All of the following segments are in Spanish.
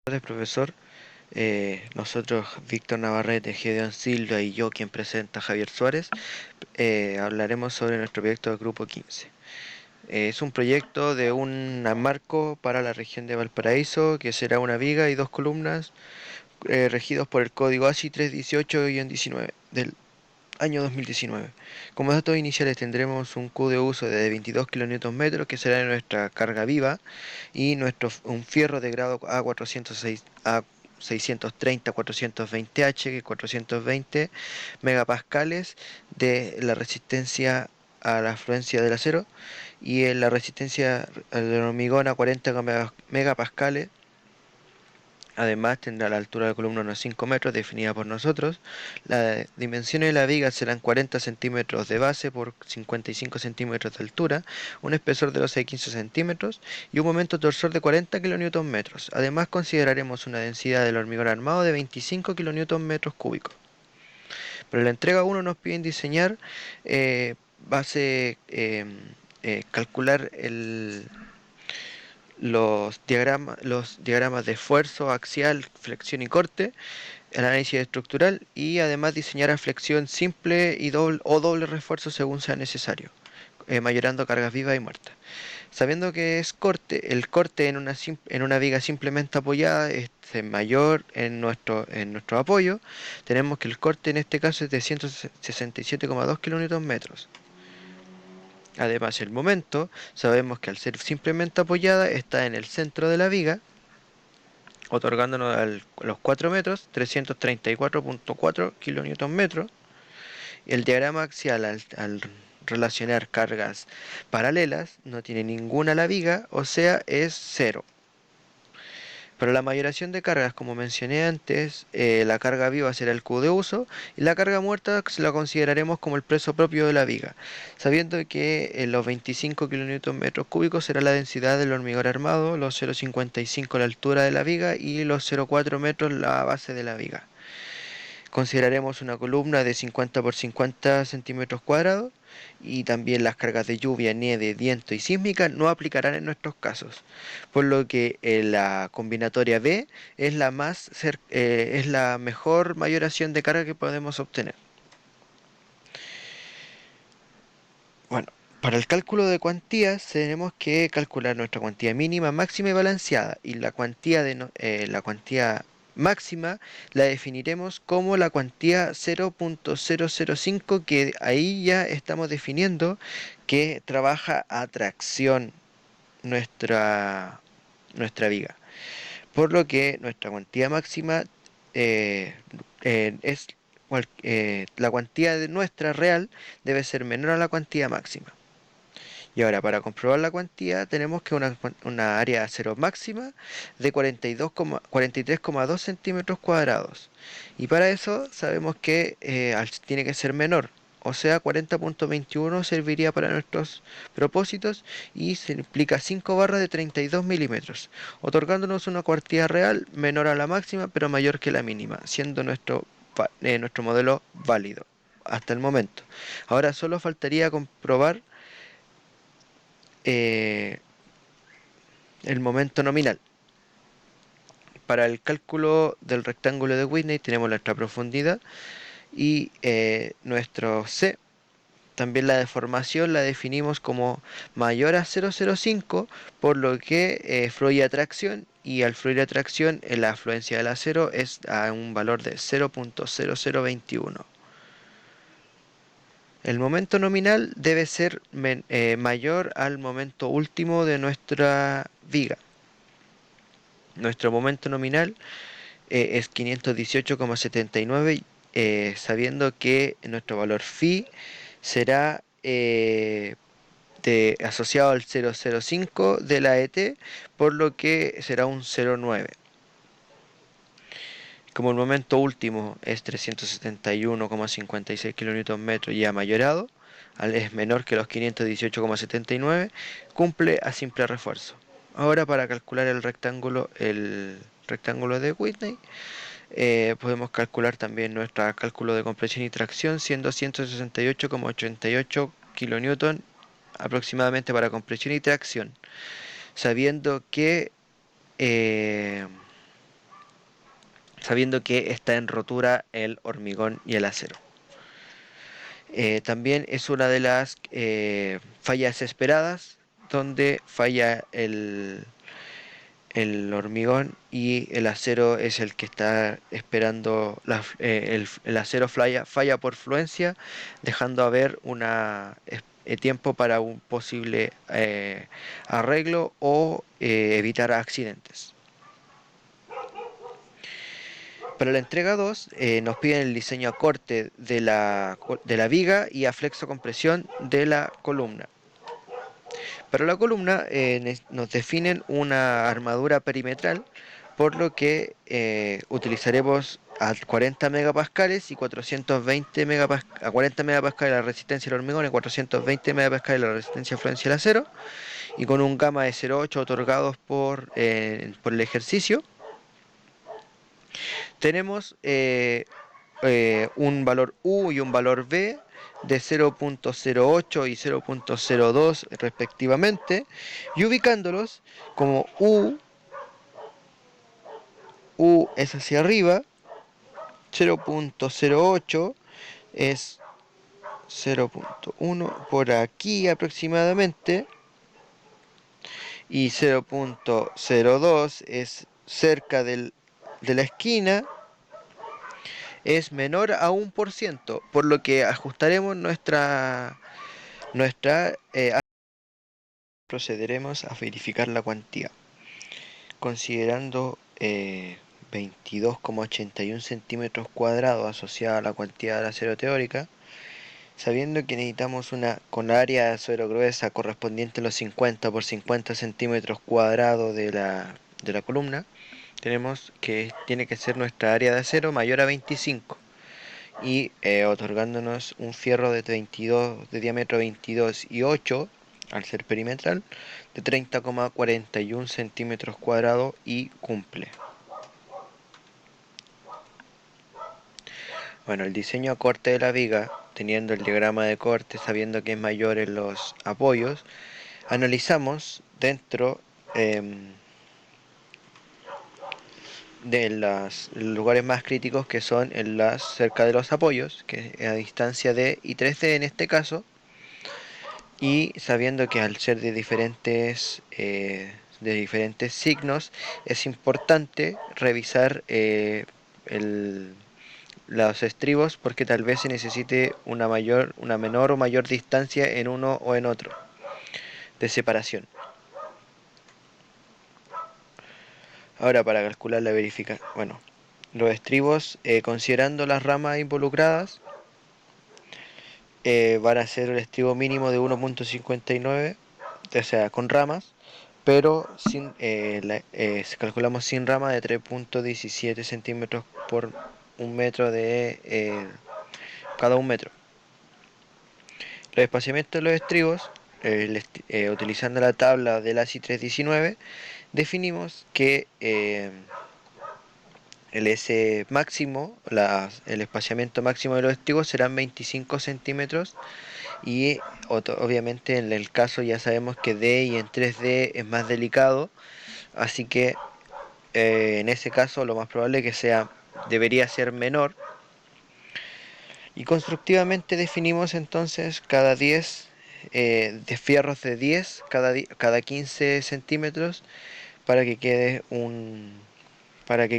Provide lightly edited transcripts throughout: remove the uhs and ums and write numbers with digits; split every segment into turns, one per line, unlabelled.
Buenas tardes, profesor. Nosotros, Víctor Navarrete, Gedeón Silva y yo, quien presenta Javier Suárez, hablaremos sobre nuestro proyecto de Grupo 15. Es un proyecto de un marco para la región de Valparaíso, que será una viga y dos columnas, regidos por el código ASI 318-19 del año 2019. Como datos iniciales tendremos un Q de uso de 22 kN, que será nuestra carga viva, y un fierro de grado A406, A630-420H, que es 420 megapascales de la resistencia a la afluencia del acero, y en la resistencia del hormigón a 40 megapascales. Además tendrá la altura de la columna unos 5 metros definida por nosotros. Las dimensiones de la viga serán 40 centímetros de base por 55 centímetros de altura, un espesor de 12 a 15 centímetros y un momento torsor de 40 kN. Además consideraremos una densidad del hormigón armado de 25 kN cúbicos. Para la entrega 1 nos piden diseñar calcular los diagramas de esfuerzo, axial, flexión y corte, el análisis estructural y además diseñar a flexión simple y doble refuerzo según sea necesario, mayorando cargas vivas y muertas. Sabiendo que es corte, el corte en una viga simplemente apoyada es mayor en nuestro apoyo, tenemos que el corte en este caso es de 167,2 kN. Además, el momento, sabemos que al ser simplemente apoyada está en el centro de la viga, otorgándonos los 4 metros, 334,4 kN. El diagrama axial al relacionar cargas paralelas no tiene ninguna a la viga, o sea, es cero. Para la mayoración de cargas, como mencioné antes, la carga viva será el Q de uso y la carga muerta la consideraremos como el peso propio de la viga, sabiendo que los 25 kN será la densidad del hormigón armado, los 0,55 la altura de la viga y los 0,4 metros la base de la viga. Consideraremos una columna de 50 por 50 centímetros cuadrados y también las cargas de lluvia, nieve, viento y sísmica no aplicarán en nuestros casos, por lo que la combinatoria B es la mejor mayoración de carga que podemos obtener. Bueno, para el cálculo de cuantías tenemos que calcular nuestra cuantía mínima, máxima y balanceada, y la cuantía máxima la definiremos como la cuantía 0.005, que ahí ya estamos definiendo que trabaja a tracción nuestra, nuestra viga. Por lo que nuestra cuantía máxima eh, es la cuantía de nuestra real debe ser menor a la cuantía máxima. Y ahora, para comprobar la cuantía, tenemos que una área de acero máxima de 43,2 centímetros cuadrados. Y para eso sabemos que tiene que ser menor. O sea, 40,21 serviría para nuestros propósitos y se implica 5 barras de 32 milímetros, otorgándonos una cuantía real menor a la máxima pero mayor que la mínima, siendo nuestro modelo válido hasta el momento. Ahora solo faltaría comprobar eh, el momento nominal. Para el cálculo del rectángulo de Whitney tenemos nuestra profundidad y nuestro C. También la deformación la definimos como mayor a 0,05, por lo que fluye a tracción, y al fluir a tracción la afluencia del acero es a un valor de 0.0021. El momento nominal debe ser mayor al momento último de nuestra viga. Nuestro momento nominal es 518,79, sabiendo que nuestro valor phi será asociado al 0,05 de la ET, por lo que será un 0,9. Como el momento último es 371,56 kN ya mayorado, es menor que los 518,79, cumple a simple refuerzo. Ahora, para calcular el rectángulo de Whitney, podemos calcular también nuestro cálculo de compresión y tracción, siendo 168,88 kN aproximadamente para compresión y tracción, sabiendo que eh, sabiendo que está en rotura el hormigón y el acero. También es una de las fallas esperadas, donde falla el hormigón y el acero es el que está esperando, el acero falla por fluencia, dejando haber tiempo para un posible arreglo o evitar accidentes. Para la entrega 2 nos piden el diseño a corte de la viga y a flexo-compresión de la columna. Para la columna nos definen una armadura perimetral, por lo que utilizaremos a 40 megapascales y 420 megapascales, a 40 megapascales la resistencia al hormigón y 420 megapascales la resistencia a fluencia al acero, y con un gamma de 0,8 otorgados por el ejercicio. Tenemos un valor U y un valor V de 0.08 y 0.02 respectivamente, y ubicándolos como U es hacia arriba, 0.08 es 0.1 por aquí aproximadamente, y 0.02 es cerca de la esquina, es menor a 1%, por lo que ajustaremos procederemos a verificar la cuantía, considerando 22,81 centímetros cuadrados asociada a la cuantía de acero teórica, sabiendo que necesitamos una con área de acero gruesa correspondiente a los 50 por 50 centímetros cuadrados de la columna. Tenemos que tiene que ser nuestra área de acero mayor a 25, y otorgándonos un fierro de diámetro 22 y 8 al ser perimetral, de 30,41 centímetros cuadrados, y cumple. Bueno, el diseño a corte de la viga, teniendo el diagrama de corte, sabiendo que es mayor en los apoyos, analizamos dentro de los lugares más críticos, que son cerca de los apoyos, que es a distancia de y 3D en este caso, y sabiendo que al ser de diferentes signos, es importante revisar los estribos, porque tal vez se necesite una menor o mayor distancia en uno o en otro de separación. Ahora, para calcular bueno, los estribos, considerando las ramas involucradas, van a ser el estribo mínimo de 1.59, o sea, con ramas, pero calculamos sin rama de 3.17 centímetros por un metro de cada un metro. Los espaciamientos de los estribos, utilizando la tabla del ASI 319, definimos que el S máximo, el espaciamiento máximo de los estribos serán 25 centímetros, y obviamente en el caso ya sabemos que D y en 3D es más delicado, así que en ese caso lo más probable debería ser menor. Y constructivamente definimos entonces cada 10 de fierros de 10 cada 15 centímetros, para que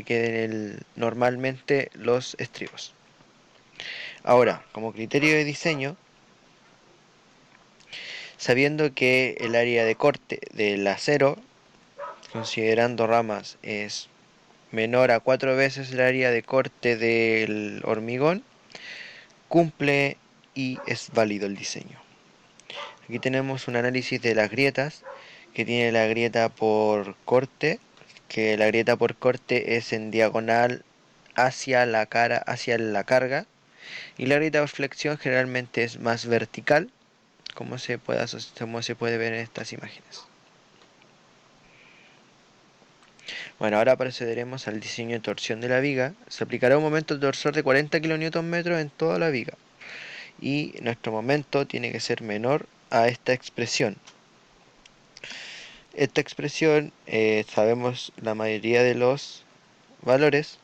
queden normalmente los estribos. Ahora, como criterio de diseño, sabiendo que el área de corte del acero, considerando ramas, es menor a 4 veces el área de corte del hormigón, cumple y es válido el diseño. Aquí tenemos un análisis de las grietas, que tiene la grieta por corte, que la grieta por corte es en diagonal hacia la carga, y la grieta por flexión generalmente es más vertical, como se puede ver en estas imágenes. Bueno, ahora procederemos al diseño de torsión de la viga. Se aplicará un momento torsor de 40 kN en toda la viga, y nuestro momento tiene que ser menor a esta expresión. Esta expresión, sabemos la mayoría de los valores,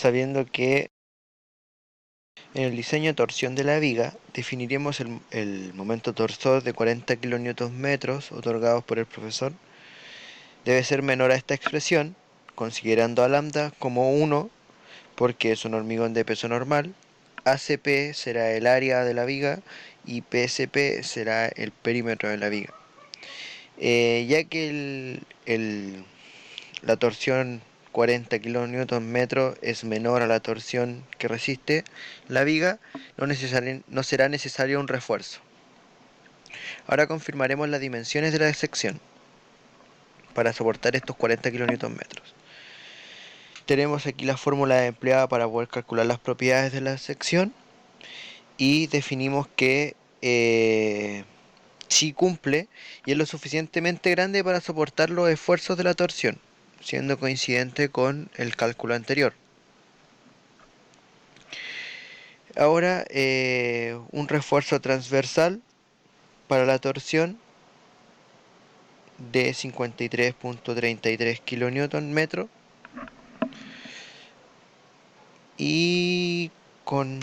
sabiendo que en el diseño de torsión de la viga definiremos el momento torsor de 40 kN otorgados por el profesor. Debe ser menor a esta expresión, considerando a lambda como 1 porque es un hormigón de peso normal. ACP será el área de la viga y PSP será el perímetro de la viga. Ya que la torsión 40 kN es menor a la torsión que resiste la viga, no será necesario un refuerzo. Ahora confirmaremos las dimensiones de la sección para soportar estos 40 kN. Tenemos aquí la fórmula empleada para poder calcular las propiedades de la sección y definimos que sí cumple y es lo suficientemente grande para soportar los esfuerzos de la torsión, siendo coincidente con el cálculo anterior. Ahora un refuerzo transversal para la torsión de 53.33 kN y con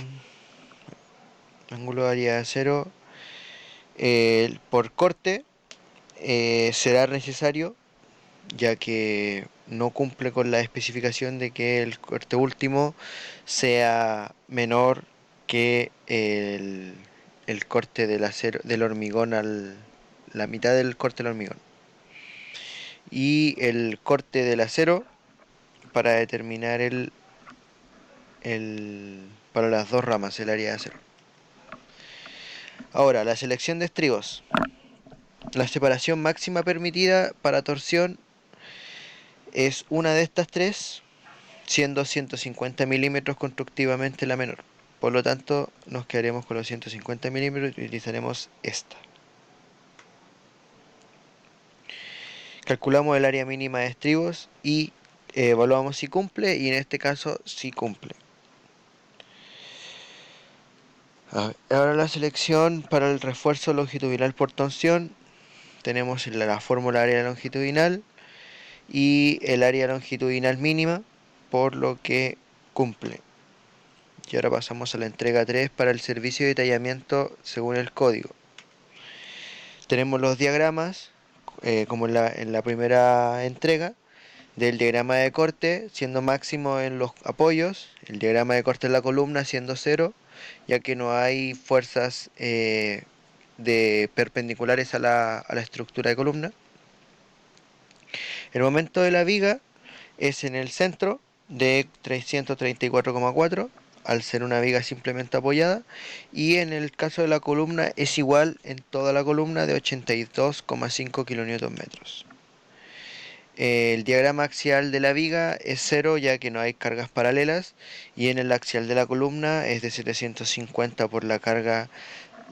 ángulo de área de acero por corte será necesario, ya que no cumple con la especificación de que el corte último sea menor que el corte del acero del hormigón la mitad del corte del hormigón. Y el corte del acero para determinar para las dos ramas, el área de acero. Ahora, la selección de estribos. La separación máxima permitida para torsión es una de estas tres, siendo 150 milímetros constructivamente la menor. Por lo tanto, nos quedaremos con los 150 milímetros y utilizaremos esta. Calculamos el área mínima de estribos y evaluamos si cumple, y en este caso sí cumple. Ahora la selección para el refuerzo longitudinal por torsión. Tenemos la fórmula área longitudinal y el área longitudinal mínima, por lo que cumple. Y ahora pasamos a la entrega 3 para el servicio de detallamiento según el código. Tenemos los diagramas, como en la primera entrega, del diagrama de corte siendo máximo en los apoyos, el diagrama de corte en la columna siendo 0, ya que no hay fuerzas de perpendiculares a la estructura de columna. El momento de la viga es en el centro de 334,4 al ser una viga simplemente apoyada, y en el caso de la columna es igual en toda la columna de 82,5 kN. El diagrama axial de la viga es 0 ya que no hay cargas paralelas, y en el axial de la columna es de 750 por la carga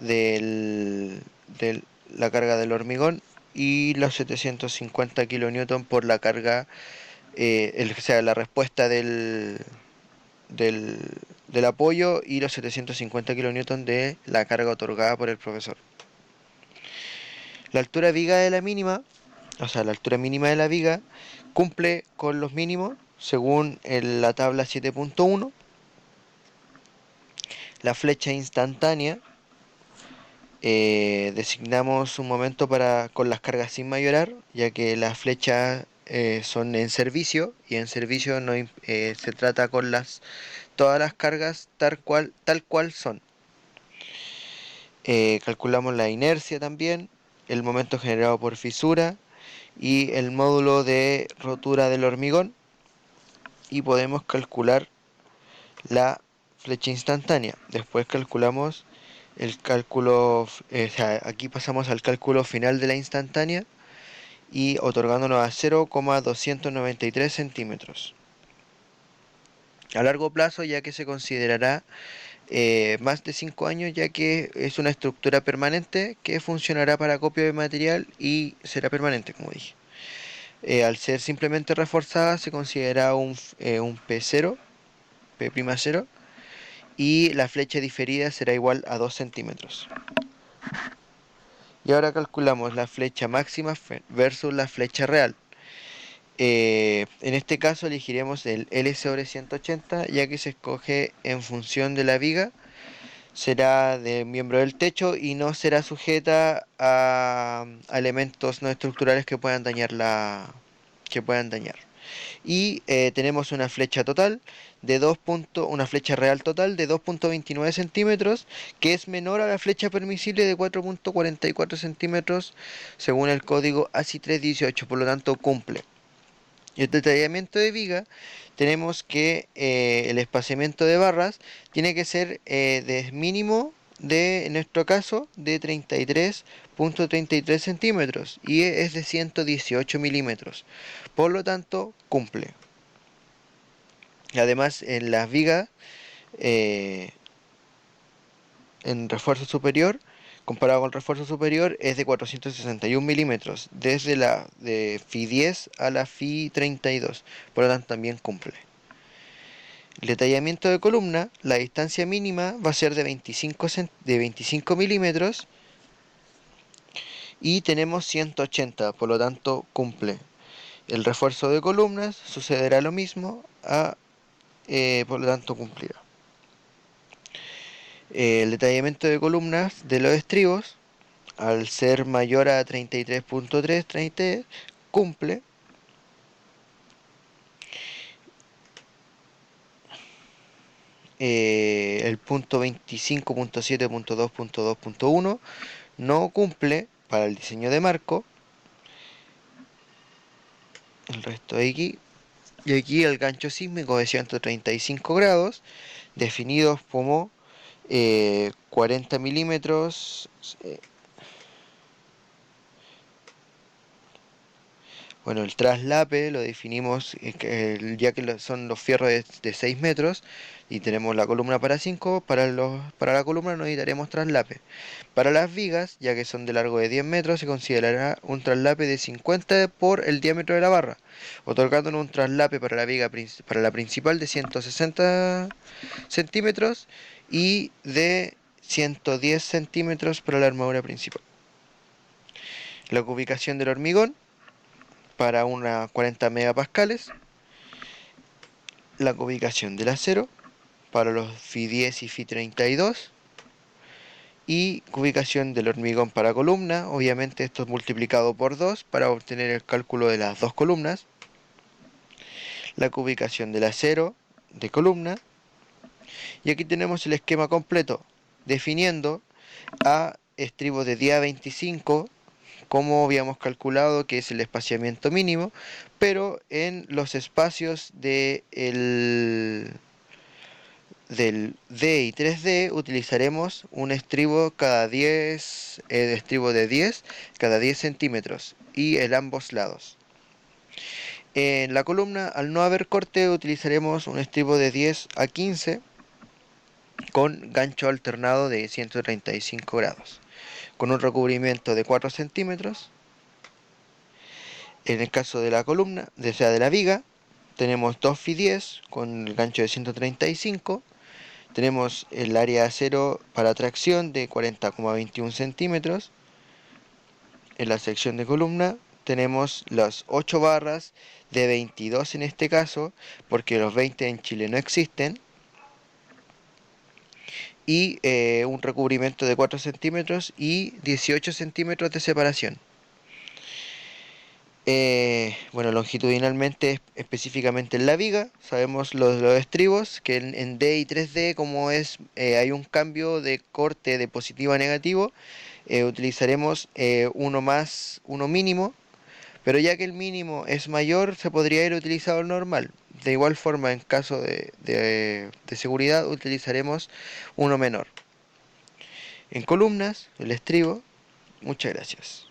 la carga del hormigón, y los 750 kN por la carga, o sea, la respuesta del, del apoyo, y los 750 kN de la carga otorgada por el profesor. La altura viga de la mínima, o sea, la altura mínima de la viga cumple con los mínimos según la tabla 7.1. La flecha instantánea, designamos un momento con las cargas sin mayorar, ya que las flechas son en servicio, y en servicio no, se trata con todas las cargas tal cual son. Calculamos la inercia también, el momento generado por fisura y el módulo de rotura del hormigón, y podemos calcular la flecha instantánea. Después calculamos el cálculo, o sea, aquí pasamos al cálculo final de la instantánea y otorgándonos a 0,293 centímetros. A largo plazo, ya que se considerará más de 5 años, ya que es una estructura permanente que funcionará para acopio de material y será permanente, como dije. Al ser simplemente reforzada, se considera un P0, P'0, y la flecha diferida será igual a 2 centímetros. Y ahora calculamos la flecha máxima versus la flecha real. En este caso elegiremos el L sobre 180, ya que se escoge en función de la viga, será de miembro del techo y no será sujeta a elementos no estructurales que puedan dañar que puedan dañar. Y tenemos una flecha total de una flecha real total de 2,29 centímetros, que es menor a la flecha permisible de 4,44 centímetros según el código ASI 318, por lo tanto cumple. Y el detallamiento de viga, tenemos que el espaciamiento de barras tiene que ser de mínimo en nuestro caso, de 33,33 centímetros y es de 118 milímetros. Por lo tanto, cumple. Además, en las vigas, eh, en refuerzo superior, comparado con el refuerzo superior, es de 461 milímetros, desde la de Fi 10 a la Fi 32, por lo tanto también cumple. El detallamiento de columna, la distancia mínima va a ser de 25 milímetros y tenemos 180, por lo tanto cumple. El refuerzo de columnas sucederá lo mismo, por lo tanto cumplirá. El detallamiento de columnas de los estribos, al ser mayor a 33,3 cumple. El punto 25,7,2,2,1 no cumple para el diseño de marco. El resto de aquí. Y aquí el gancho sísmico de 135 grados, definidos como 40 milímetros. Bueno, el traslape lo definimos, ya que son los fierros de 6 metros y tenemos la columna para 5, para la columna no necesitaremos traslape. Para las vigas, ya que son de largo de 10 metros, se considerará un traslape de 50 por el diámetro de la barra, otorgándonos un traslape para la viga para la principal de 160 centímetros y de 110 centímetros para la armadura principal. La ubicación del hormigón para unas 40 megapascales, la ubicación del acero para los Fi 10 y Fi 32 y ubicación del hormigón para columna, obviamente esto es multiplicado por 2 para obtener el cálculo de las dos columnas, la ubicación del acero de columna, y aquí tenemos el esquema completo definiendo a estribos de día 25 como habíamos calculado que es el espaciamiento mínimo, pero en los espacios del D y 3D utilizaremos un estribo estribo de 10 cada 10 centímetros y en ambos lados. En la columna, al no haber corte, utilizaremos un estribo de 10 a 15 con gancho alternado de 135 grados, con un recubrimiento de 4 centímetros. En el caso de la columna, de la viga, tenemos 2 Fi 10 con el gancho de 135. Tenemos el área de acero para tracción de 40,21 centímetros. En la sección de columna tenemos las 8 barras de 22 en este caso, porque los 20 en Chile no existen. Y un recubrimiento de 4 centímetros y 18 centímetros de separación. Bueno, longitudinalmente, específicamente en la viga, sabemos los estribos, que en D y 3D, como hay un cambio de corte de positivo a negativo, utilizaremos uno mínimo, pero ya que el mínimo es mayor, se podría haber utilizado el normal. De igual forma, en caso de seguridad, utilizaremos uno menor. En columnas, el estribo. Muchas gracias.